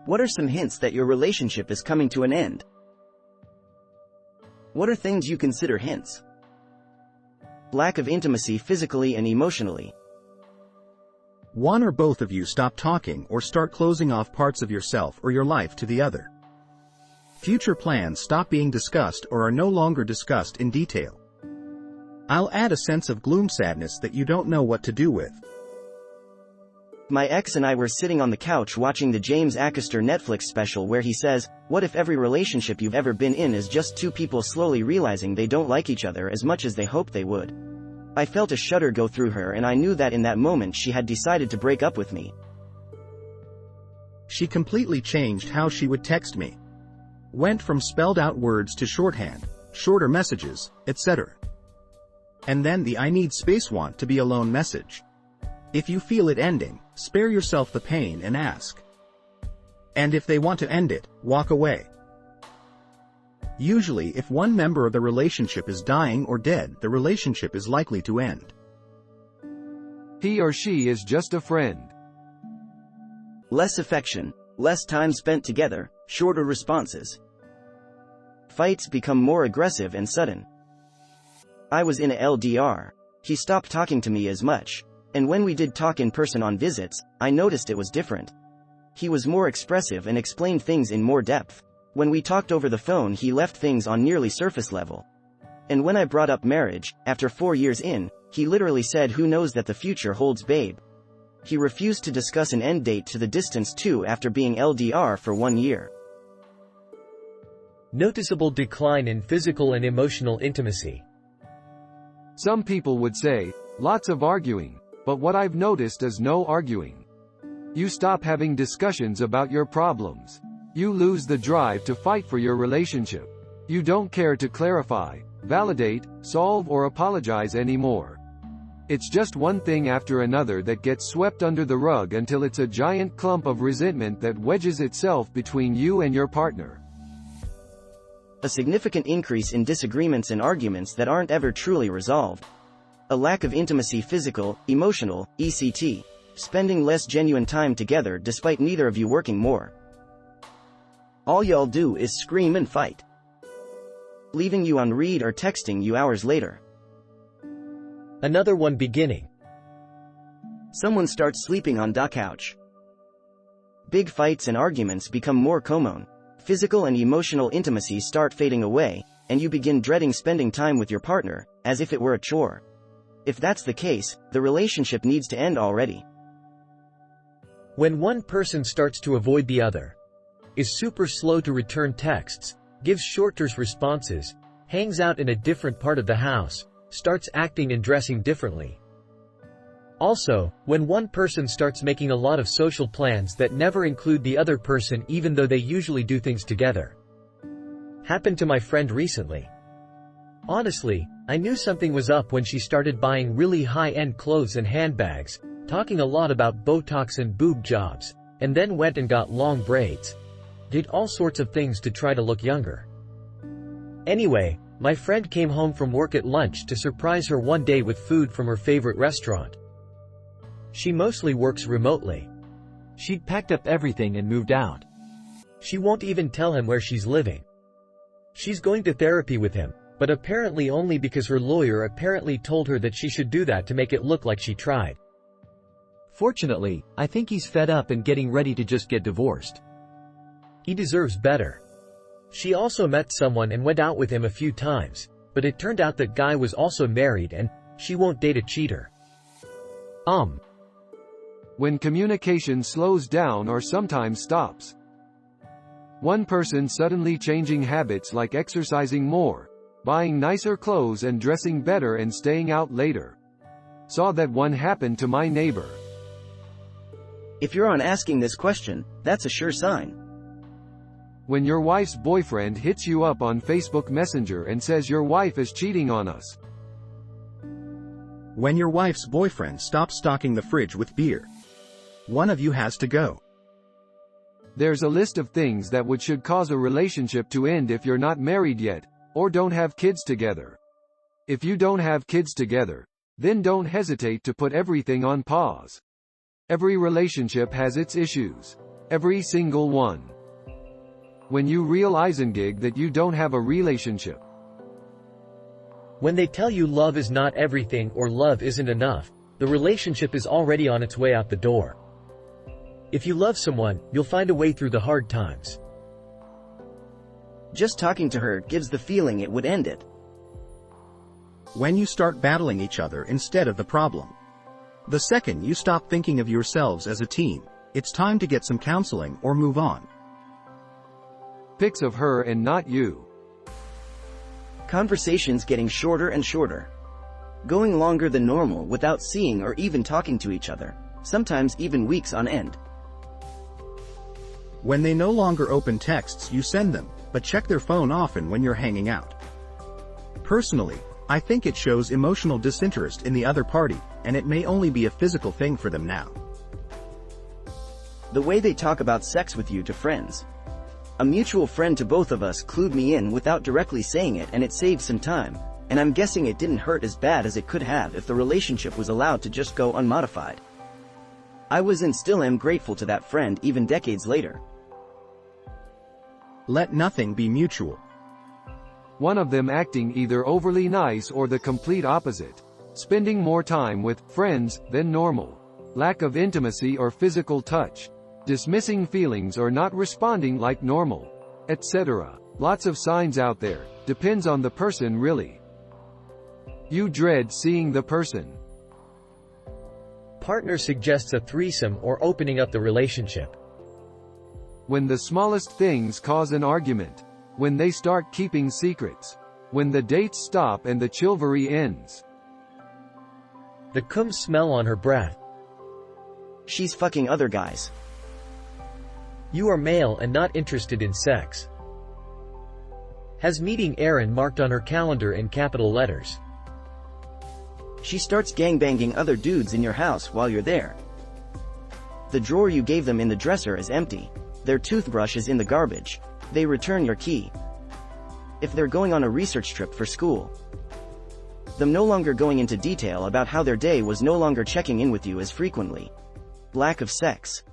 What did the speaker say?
What are some hints that your relationship is coming to an end? What are things you consider hints? Lack of intimacy physically and emotionally. One or both of you stop talking or start closing off parts of yourself or your life to the other. Future plans stop being discussed or are no longer discussed in detail. I'll add a sense of gloom sadness that you don't know what to do with. My ex and I were sitting on the couch watching the James Acaster Netflix special where he says, "What if every relationship you've ever been in is just two people slowly realizing they don't like each other as much as they hoped they would?" I felt a shudder go through her, and I knew that in that moment she had decided to break up with me. She completely changed how she would text me. Went from spelled out words to shorthand, shorter messages, etc. And then the "I need space, want to be alone" message. If you feel it ending, spare yourself the pain and ask. And if they want to end it, walk away. Usually, if one member of the relationship is dying or dead, the relationship is likely to end. He or she is just a friend. Less affection, less time spent together, shorter responses. Fights become more aggressive and sudden. I was in a LDR. He stopped talking to me as much. And when we did talk in person on visits, I noticed it was different. He was more expressive and explained things in more depth. When we talked over the phone, he left things on nearly surface level. And when I brought up marriage, after 4 years in, he literally said, "Who knows that the future holds, babe?" He refused to discuss an end date to the distance too after being LDR for 1 year. Noticeable decline in physical and emotional intimacy. Some people would say, lots of arguing, but what I've noticed is no arguing. You stop having discussions about your problems. You lose the drive to fight for your relationship. You don't care to clarify, validate, solve or apologize anymore. It's just one thing after another that gets swept under the rug until it's a giant clump of resentment that wedges itself between you and your partner. A significant increase in disagreements and arguments that aren't ever truly resolved. A lack of intimacy physical, emotional, etc. Spending less genuine time together despite neither of you working more. All y'all do is scream and fight. Leaving you on read or texting you hours later. Another one beginning. Someone starts sleeping on the couch. Big fights and arguments become more common. Physical and emotional intimacy start fading away, and you begin dreading spending time with your partner, as if it were a chore. If that's the case, the relationship needs to end already. When one person starts to avoid the other, is super slow to return texts, gives shorter responses, hangs out in a different part of the house, starts acting and dressing differently. Also, when one person starts making a lot of social plans that never include the other person even though they usually do things together. Happened to my friend recently. Honestly, I knew something was up when she started buying really high-end clothes and handbags, talking a lot about Botox and boob jobs, and then went and got long braids. Did all sorts of things to try to look younger. Anyway, my friend came home from work at lunch to surprise her one day with food from her favorite restaurant. She mostly works remotely. She'd packed up everything and moved out. She won't even tell him where she's living. She's going to therapy with him, but apparently only because her lawyer apparently told her that she should do that to make it look like she tried. Fortunately, I think he's fed up and getting ready to just get divorced. He deserves better. She also met someone and went out with him a few times, but it turned out that guy was also married and she won't date a cheater. When communication slows down or sometimes stops. One person suddenly changing habits like exercising more, buying nicer clothes and dressing better and staying out later. Saw that one happen to my neighbor. If you're on asking this question, that's a sure sign. When your wife's boyfriend hits you up on Facebook Messenger and says your wife is cheating on us. When your wife's boyfriend stops stocking the fridge with beer. One of you has to go. There's a list of things that should cause a relationship to end if you're not married yet, or don't have kids together. If you don't have kids together, then don't hesitate to put everything on pause. Every relationship has its issues. Every single one. When you realize that you don't have a relationship. When they tell you love is not everything or love isn't enough, the relationship is already on its way out the door. If you love someone, you'll find a way through the hard times. Just talking to her gives the feeling it would end it. When you start battling each other instead of the problem. The second you stop thinking of yourselves as a team, it's time to get some counseling or move on. Pics of her and not you. Conversations getting shorter and shorter. Going longer than normal without seeing or even talking to each other, sometimes even weeks on end. When they no longer open texts you send them, but check their phone often when you're hanging out. Personally, I think it shows emotional disinterest in the other party, and it may only be a physical thing for them now. The way they talk about sex with you to friends. A mutual friend to both of us clued me in without directly saying it, and it saved some time, and I'm guessing it didn't hurt as bad as it could have if the relationship was allowed to just go unmodified. I was and still am grateful to that friend even decades later. Let nothing be mutual. One of them acting either overly nice or the complete opposite. Spending more time with friends than normal. Lack of intimacy or physical touch. Dismissing feelings or not responding like normal. Etc. Lots of signs out there. Depends on the person really. You dread seeing the person. Partner suggests a threesome or opening up the relationship. When the smallest things cause an argument. When they start keeping secrets. When the dates stop and the chivalry ends. The cum smell on her breath. She's fucking other guys. You are male and not interested in sex. Has meeting Aaron marked on her calendar in capital letters. She starts gangbanging other dudes in your house while you're there. The drawer you gave them in the dresser is empty. Their toothbrush is in the garbage. They return your key. If they're going on a research trip for school. Them no longer going into detail about how their day was, no longer checking in with you as frequently. Lack of sex.